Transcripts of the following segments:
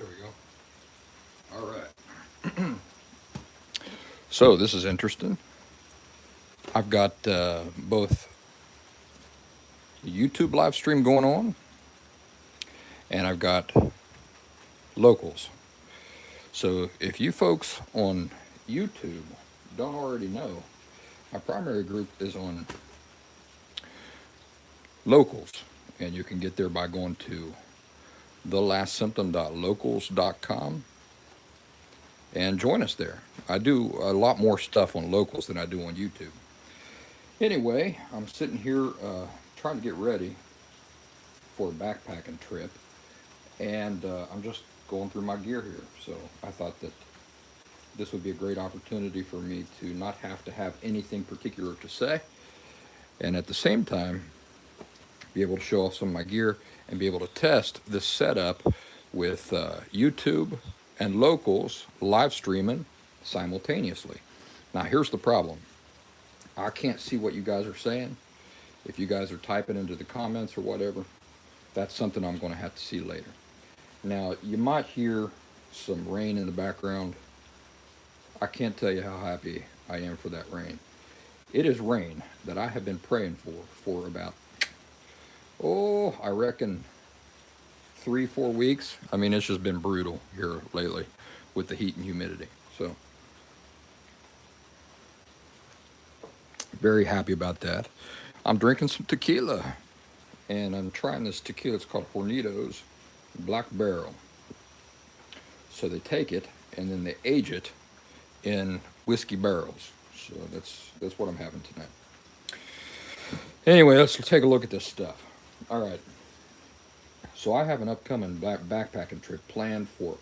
There we go. All right. So this is interesting. I've got both YouTube live stream going on, and I've got locals. So if you folks on YouTube don't already know, my primary group is on locals, and you can get there by going to thelastsymptom.locals.com and join us there. I do a lot more stuff on locals than I do on YouTube. Anyway, I'm sitting here trying to get ready for a backpacking trip, and I'm just going through my gear here. So I thought that this would be a great opportunity for me to not have to have anything particular to say, and at the same time be able to show off some of my gear and be able to test this setup with YouTube and locals live streaming simultaneously. Now here's the problem. I can't see what you guys are saying. If you guys are typing into the comments or whatever, that's something I'm going to have to see later. Now, you might hear some rain in the background. I can't tell you how happy I am for that rain. It is rain that I have been praying for about, I reckon 3-4 weeks. I mean, it's just been brutal here lately with the heat and humidity. So, very happy about that. I'm drinking some tequila, and I'm trying this tequila. It's called Hornitos Black Barrel. So they take it and then they age it in whiskey barrels. So that's what I'm having tonight. Anyway, let's take a look at this stuff. All right. So I have an upcoming backpacking trip planned for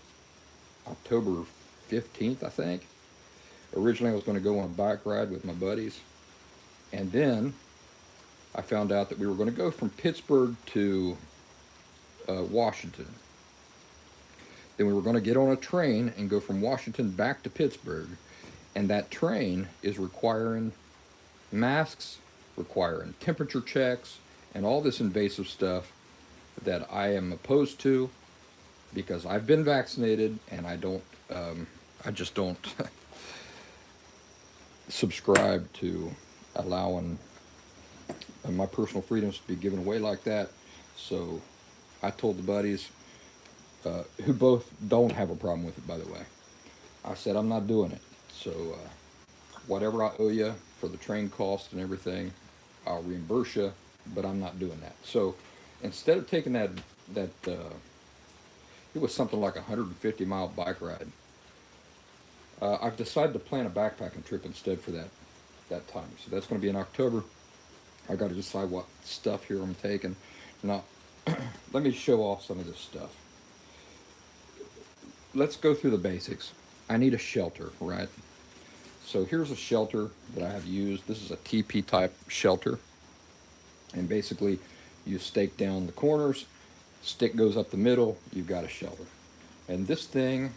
October 15th, I think. Originally, I was going to go on a bike ride with my buddies. And then I found out that we were going to go from Pittsburgh to Washington. Then we were going to get on a train and go from Washington back to Pittsburgh. And that train is requiring masks, requiring temperature checks, and all this invasive stuff that I am opposed to because I've been vaccinated and I just don't subscribe to allowing my personal freedoms to be given away like that. So I told the buddies, who both don't have a problem with it, by the way, I said, I'm not doing it. So whatever I owe you for the train cost and everything, I'll reimburse you, but I'm not doing that. So instead of taking that it was something like a 150-mile bike ride, I've decided to plan a backpacking trip instead for that time. So that's going to be in October. I got to decide what stuff here I'm taking. Now, let me show off some of this stuff. Let's go through the basics. I need a shelter, right? So here's a shelter that I have used. This is a TP type shelter. And basically, you stake down the corners, stick goes up the middle, you've got a shelter. And this thing,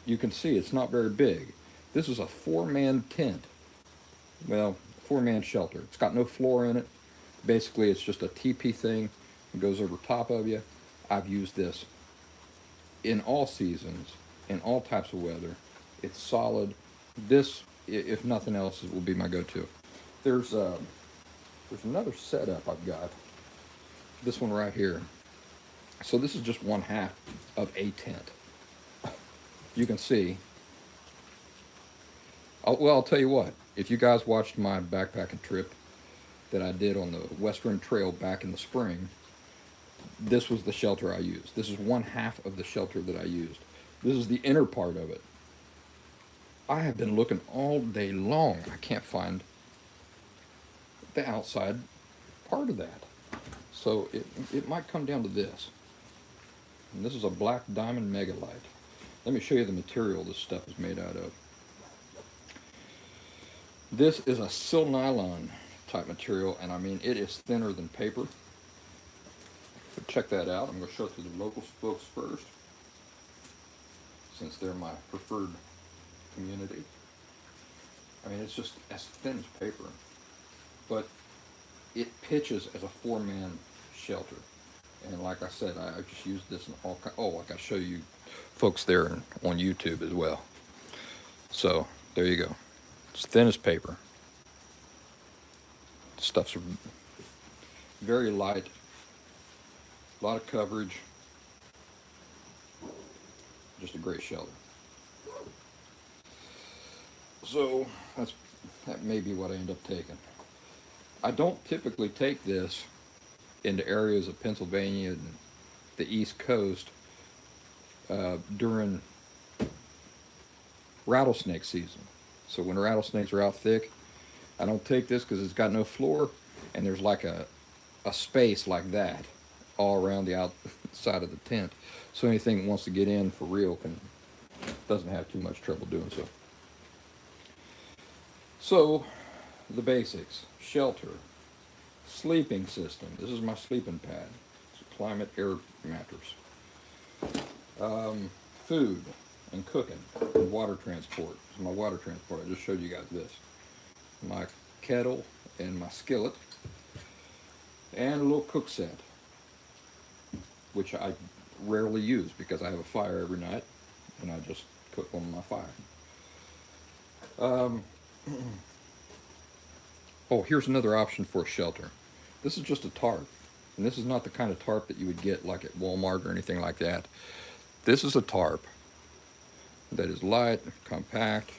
you can see it's not very big. This is a 4-man tent. Well, 4-man shelter. It's got no floor in it. Basically, it's just a TP thing. It goes over top of you. I've used this in all seasons, in all types of weather. It's solid. This, if nothing else, will be my go-to. There's another setup I've got. This one right here. So this is just one half of a tent. You can see. I'll tell you what. If you guys watched my backpacking trip that I did on the Western Trail back in the spring, this was the shelter I used. This is one half of the shelter that I used. This is the inner part of it. I have been looking all day long. I can't find the outside part of that. So it might come down to this. And this is a black diamond megalite. Let me show you the material this stuff is made out of. This is a sil nylon type material, and I mean it is thinner than paper. So check that out. I'm going to show it to the local folks first, since they're my preferred community. I mean, it's just as thin as paper, but it pitches as a 4-man shelter. And like I said, I just used this in all kind. Oh, I got to show you folks there on YouTube as well. So there you go. It's thin as paper. Stuff's very light. A lot of coverage. Just a great shelter. So that may be what I end up taking. I don't typically take this into areas of Pennsylvania and the East Coast during rattlesnake season. So when rattlesnakes are out thick, I don't take this because it's got no floor, and there's like a space like that all around the outside of the tent. So anything that wants to get in for real doesn't have too much trouble doing so. So the basics: shelter, sleeping system. This is my sleeping pad. It's a climate air mattress. Food and cooking and water transport. This is my water transport. I just showed you guys this. My kettle and my skillet, and a little cook set, which I rarely use because I have a fire every night and I just cook on my fire. Oh, here's another option for a shelter. This is just a tarp, and this is not the kind of tarp that you would get like at Walmart or anything like that. This is a tarp that is light, compact,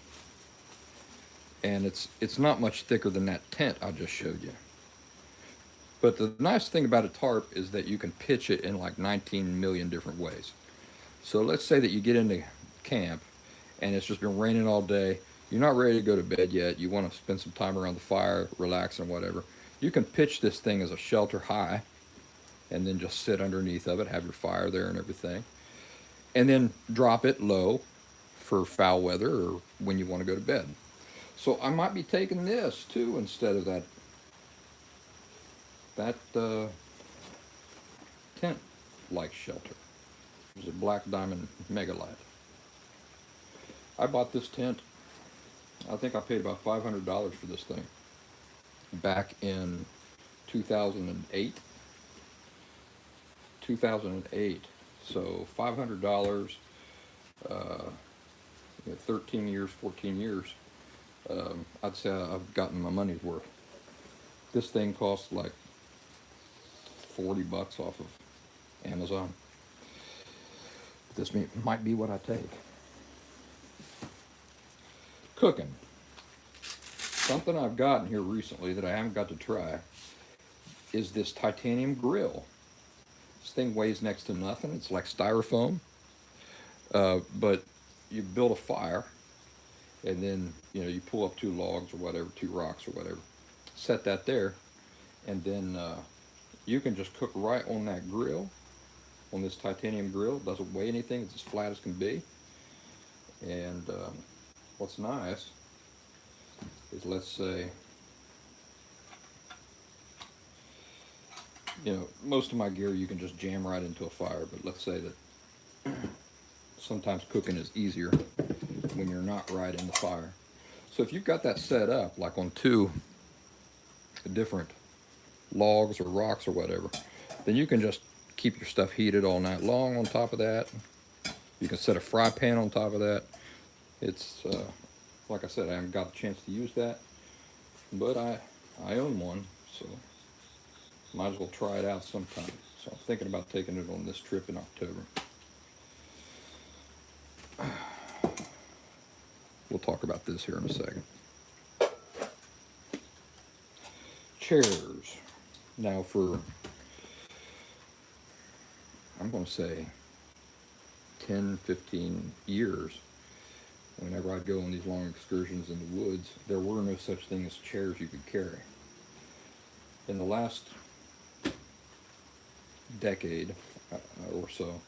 and it's not much thicker than that tent I just showed you. But the nice thing about a tarp is that you can pitch it in like 19 million different ways. So let's say that you get into camp and it's just been raining all day. You're not ready to go to bed yet. You want to spend some time around the fire, relax and whatever. You can pitch this thing as a shelter high and then just sit underneath of it, have your fire there and everything. And then drop it low for foul weather or when you want to go to bed. So I might be taking this too instead of that tent-like shelter. It was a Black Diamond Megalite. I bought this tent, I think I paid about $500 for this thing back in 2008. 2008. So $500, 13 years, 14 years. I'd say I've gotten my money's worth. This thing costs like $40 off of Amazon. This might be what I take. Cooking. Something I've gotten here recently that I haven't got to try is this titanium grill. This thing weighs next to nothing. It's like styrofoam, but you build a fire, and then you pull up 2 logs or whatever, 2 rocks or whatever, set that there, and then you can just cook right on that grill, on this titanium grill. It doesn't weigh anything. It's as flat as can be. And what's nice is, let's say, most of my gear you can just jam right into a fire, but let's say that sometimes cooking is easier when you're not right in the fire. So if you've got that set up like on 2 different logs or rocks or whatever, then you can just keep your stuff heated all night long on top of that. You can set a fry pan on top of that. It's like I said, I haven't got a chance to use that, but I own one, so might as well try it out sometime. So I'm thinking about taking it on this trip in October. We'll talk about this here in a second. Chairs. Now I'm going to say 10, 15 years, whenever I'd go on these long excursions in the woods, there were no such thing as chairs you could carry. In the last decade or so,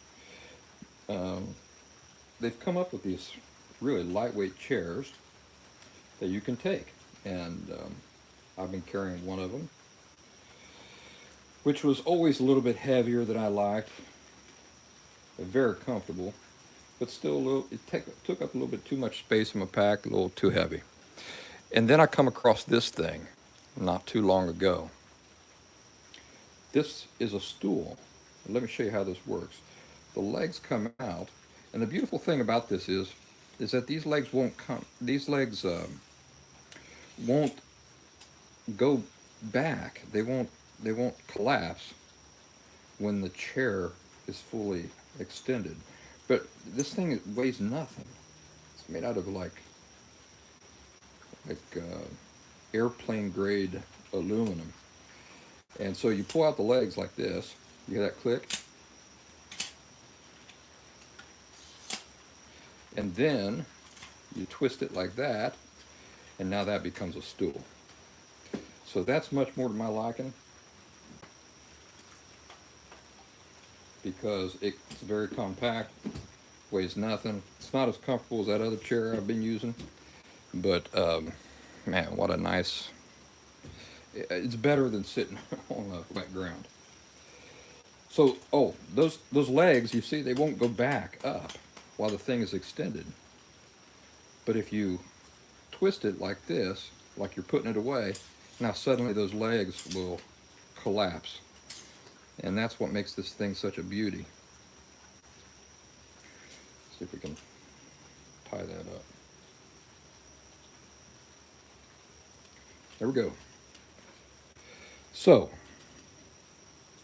they've come up with these really lightweight chairs that you can take, and I've been carrying one of them, which was always a little bit heavier than I liked. Very comfortable, but still it took up a little bit too much space in my pack, a little too heavy. And then I come across this thing not too long ago. This is a stool, Let me show you how this works. The legs come out, and the beautiful thing about this is that these legs won't come. These legs won't go back. They won't collapse when the chair is fully extended. But this thing weighs nothing. It's made out of like airplane grade aluminum. And so you pull out the legs like this. You hear that click? And then you twist it like that, and now that becomes a stool. So that's much more to my liking because it's very compact, weighs nothing. It's not as comfortable as that other chair I've been using, but man, what a nice, it's better than sitting on a wet ground. So, oh, those legs, you see, they won't go back up while the thing is extended. But if you twist it like this, like you're putting it away, now suddenly those legs will collapse. And that's what makes this thing such a beauty. See if we can tie that up. There we go. So,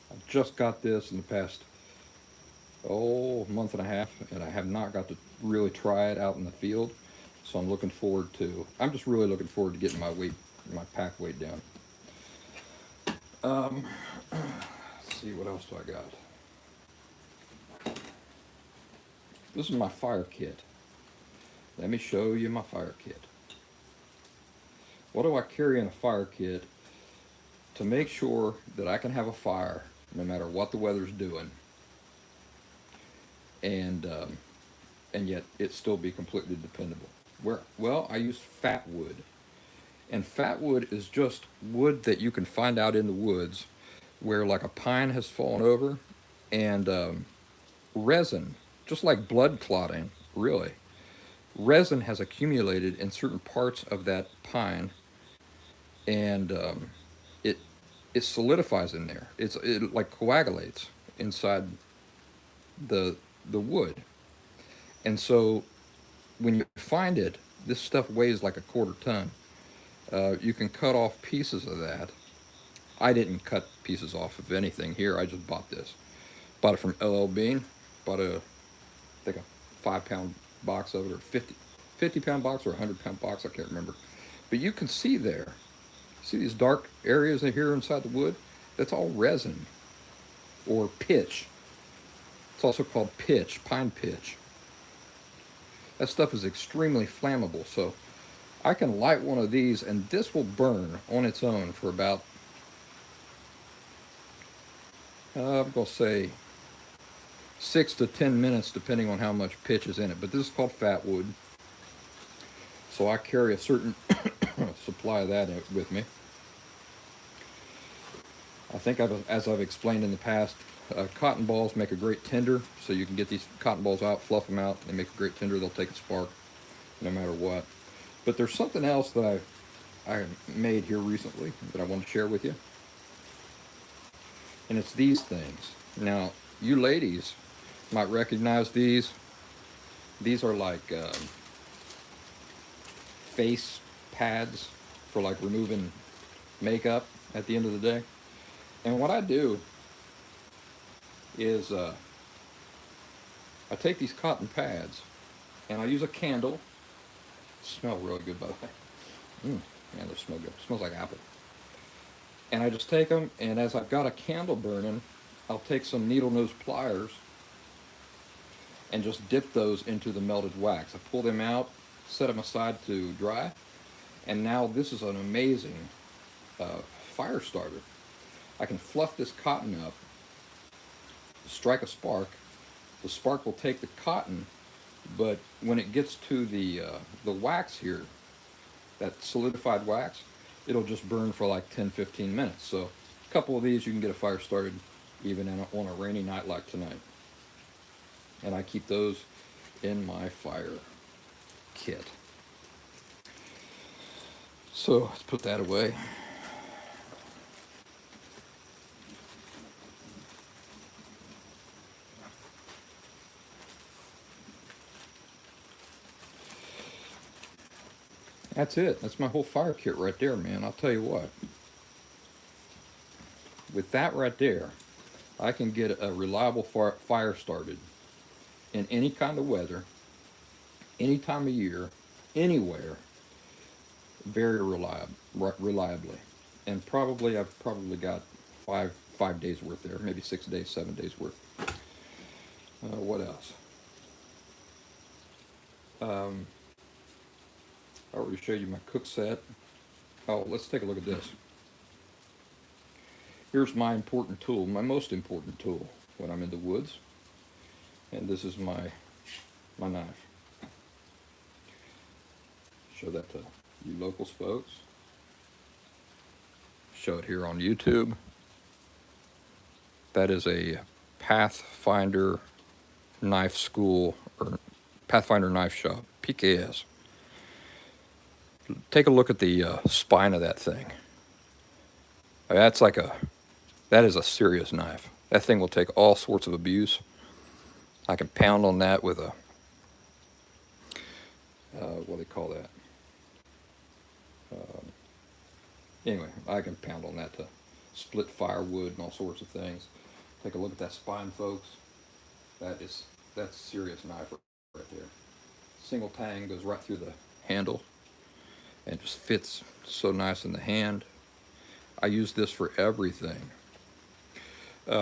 I just got this in the past, month and a half, and I have not got to really try it out in the field. So I'm just really looking forward to getting my pack weight down. Let's see, what else do I got? This is my fire kit. Let me show you my fire kit. What do I carry in a fire kit to make sure that I can have a fire no matter what the weather's doing, and yet it still be completely dependable? Well, I use fat wood. And fat wood is just wood that you can find out in the woods where like a pine has fallen over, and resin, just like blood clotting, really. Resin has accumulated in certain parts of that pine, and it it solidifies in there. It like coagulates inside the wood, and so when you find it, this stuff weighs like a quarter ton. You can cut off pieces of that. I didn't cut pieces off of anything here. I just bought this. Bought it from LL Bean. Bought I think a 5-pound box of it, or 50-pound box, or 100-pound box. I can't remember. But you can see there. See these dark areas in here inside the wood? That's all resin or pitch. It's also called pitch, pine pitch. That stuff is extremely flammable. So I can light one of these, and this will burn on its own for about, I'm going to say 6 to 10 minutes, depending on how much pitch is in it. But this is called fat wood. So I carry a certain supply of that with me. I think as I've explained in the past, cotton balls make a great tinder. So you can get these cotton balls out, fluff them out, they make a great tinder. They'll take a spark no matter what. But there's something else that I made here recently that I want to share with you. And it's these things. Now, you ladies might recognize these. These are like face pads for like removing makeup at the end of the day. And what I do is I take these cotton pads and I use a candle. Smell really good, by the way. Man, they smell good. It smells like apple. And I just take them, and as I've got a candle burning, I'll take some needle nose pliers and just dip those into the melted wax. I pull them out, set them aside to dry, and now this is an amazing fire starter. I can fluff this cotton up, strike a spark. The spark will take the cotton, but when it gets to the wax here, that solidified wax, it'll just burn for like 10-15 minutes. So a couple of these, you can get a fire started even on a rainy night like tonight. And I keep those in my fire kit. So let's put that away. That's it. That's my whole fire kit right there, man. I'll tell you what. With that right there, I can get a reliable fire started in any kind of weather, any time of year, anywhere, very reliably. And probably I've probably got five days worth there, maybe 6 days, 7 days worth. What else? I already showed you my cook set. Oh, let's take a look at this. Here's my important tool, my most important tool when I'm in the woods. And this is my knife. Show that to you locals, folks. Show it here on YouTube. That is a Pathfinder knife school, or Pathfinder knife shop, PKS. Take a look at the spine of that thing. I mean, that is a serious knife. That thing will take all sorts of abuse. I can pound on that with a, what do they call that? Anyway, I can pound on that to split firewood and all sorts of things. Take a look at that spine, folks. That's a serious knife right there. Single tang goes right through the handle and just fits so nice in the hand. I use this for everything.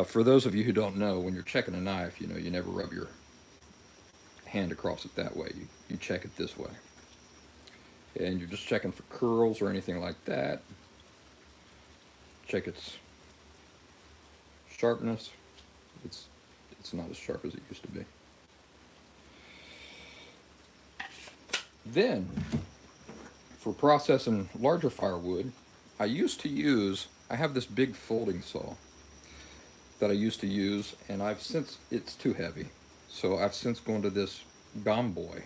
For those of you who don't know, when you're checking a knife, you know, you never rub your hand across it that way. You check it this way. And you're just checking for curls or anything like that. Check its sharpness. It's not as sharp as it used to be. Then, for processing larger firewood, I have this big folding saw that I used to use, and it's too heavy. So I've since gone to this Gomboy.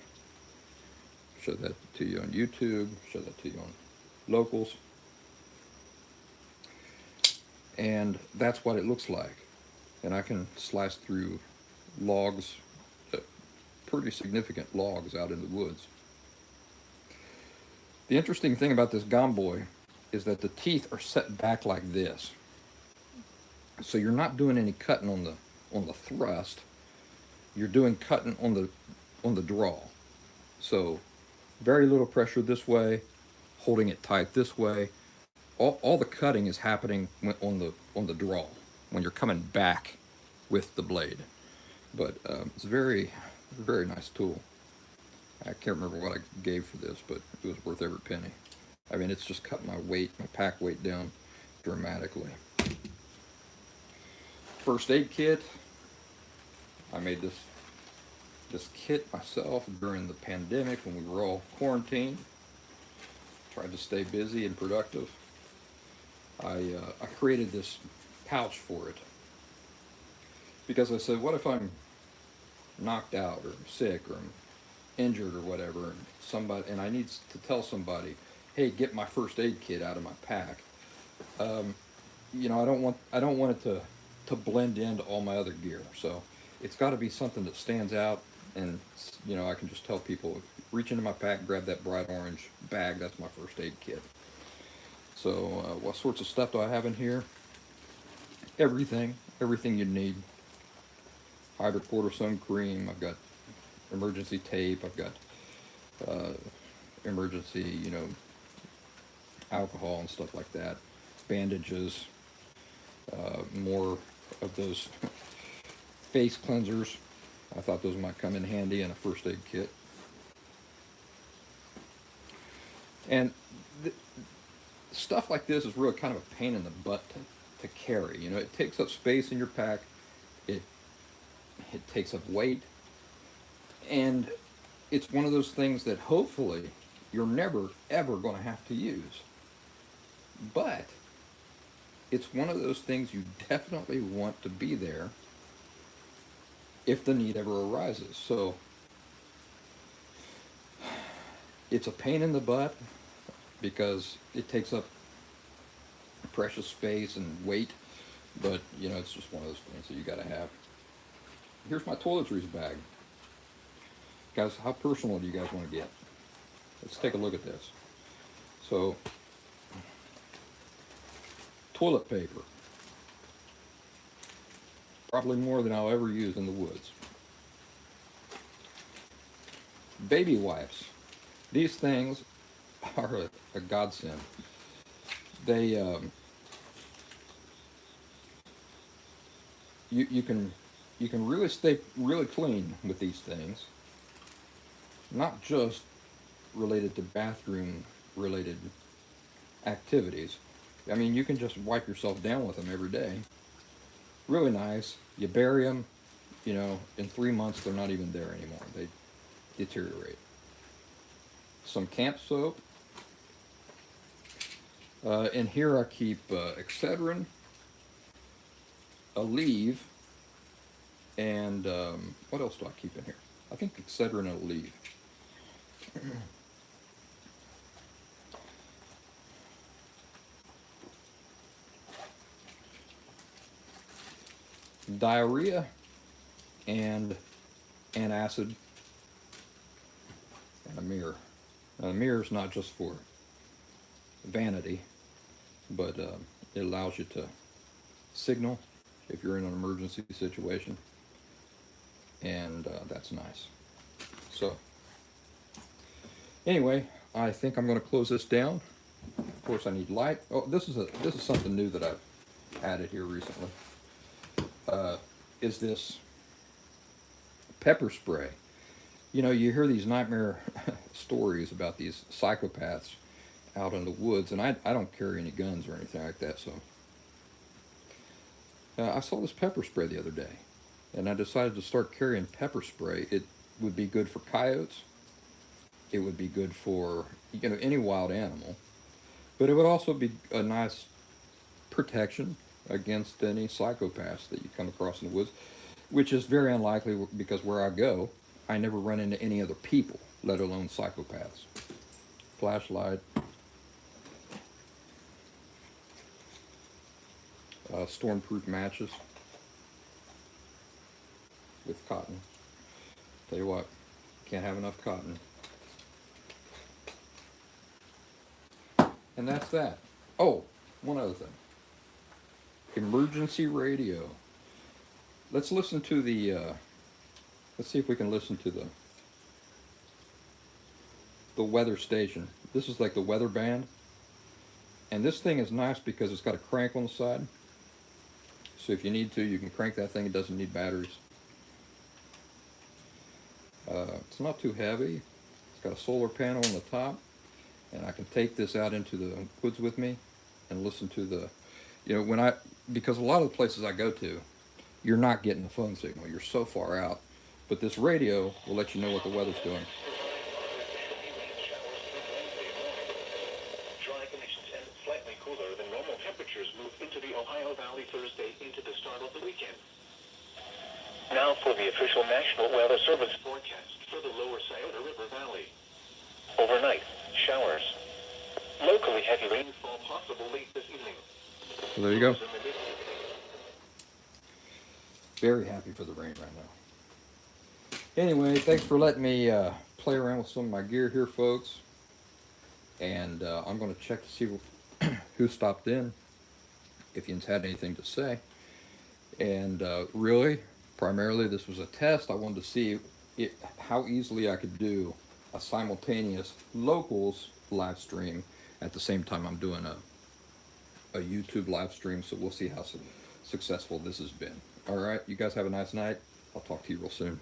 Show that to you on YouTube, show that to you on locals. And that's what it looks like. And I can slice through logs, pretty significant logs out in the woods. The interesting thing about this Gomboy is that the teeth are set back like this. So you're not doing any cutting on the thrust. You're doing cutting on the draw. So very little pressure this way, holding it tight this way. All the cutting is happening on the draw when you're coming back with the blade. But it's a very, very nice tool. I can't remember what I gave for this, but it was worth every penny. I mean, it's just cut my pack weight down dramatically. First aid kit. I made this kit myself during the pandemic when we were all quarantined. Tried to stay busy and productive. I created this pouch for it because I said, what if I'm knocked out or sick or I'm injured or whatever, and I need to tell somebody, hey, get my first aid kit out of my pack. You know, I don't want it to blend into all my other gear. So it's got to be something that stands out, and you know, I can just tell people, reach into my pack, grab that bright orange bag. That's my first aid kit. So what sorts of stuff do I have in here? Everything you need. Hydrocortisone cream. I've got emergency tape. I've got emergency, you know, alcohol and stuff like that. Bandages. More of those face cleansers. I thought those might come in handy in a first aid kit. And stuff like this is really kind of a pain in the butt to carry. You know, it takes up space in your pack. It takes up weight. And it's one of those things that hopefully you're never, ever going to have to use. But it's one of those things you definitely want to be there if the need ever arises. So it's a pain in the butt because it takes up precious space and weight, but you know, it's just one of those things that you got to have. Here's my toiletries bag. Guys, how personal do you guys want to get? Let's take a look at this. So, toilet paper. Probably more than I'll ever use in the woods. Baby wipes. These things are a godsend. They, you can really stay really clean with these things. Not just related to bathroom related activities. I mean, you can just wipe yourself down with them every day. Really nice. You bury them, you know, in 3 months they're not even there anymore. They deteriorate. Some camp soap. In here I keep Excedrin, Aleve, and what else do I keep in here? I think Excedrin and Aleve. Diarrhea and antacid and a mirror. Now, the mirror is not just for vanity, but it allows you to signal if you're in an emergency situation, and that's nice. So anyway, I think I'm going to close this down. Of course, I need light. Oh, this is something new that I've added here recently. Is this pepper spray? You know, you hear these nightmare stories about these psychopaths out in the woods, and I don't carry any guns or anything like that, so I saw this pepper spray the other day, and I decided to start carrying pepper spray. It would be good for coyotes. It would be good for, you know, any wild animal, but it would also be a nice protection against any psychopaths that you come across in the woods, which is very unlikely because where I go, I never run into any other people, let alone psychopaths. Flashlight. Stormproof matches with cotton. Tell you what, can't have enough cotton. And that's that. Oh, one other thing. Emergency radio. Let's listen to the, let's see if we can listen to the weather station. This is like the weather band. And this thing is nice because it's got a crank on the side. So if you need to, you can crank that thing. It doesn't need batteries. It's not too heavy. It's got a solar panel on the top. And I can take this out into the woods with me and listen to the, you know, because a lot of the places I go to, you're not getting the phone signal. You're so far out. But this radio will let you know what the weather's doing. Dry conditions and slightly cooler than normal temperatures move into the Ohio Valley Thursday into the start of the weekend. Now for the official National Weather Service forecast for the lower Scioto River Valley. Overnight, showers. Locally heavy rainfall possible late this evening. So there you go. Very happy for the rain right now. Anyway, thanks for letting me play around with some of my gear here, folks. And I'm going to check to see who stopped in, if you've had anything to say. And really, primarily, this was a test. I wanted to see how easily I could do a simultaneous locals live stream at the same time I'm doing a YouTube live stream. So we'll see how successful this has been. All right, you guys have a nice night. I'll talk to you real soon.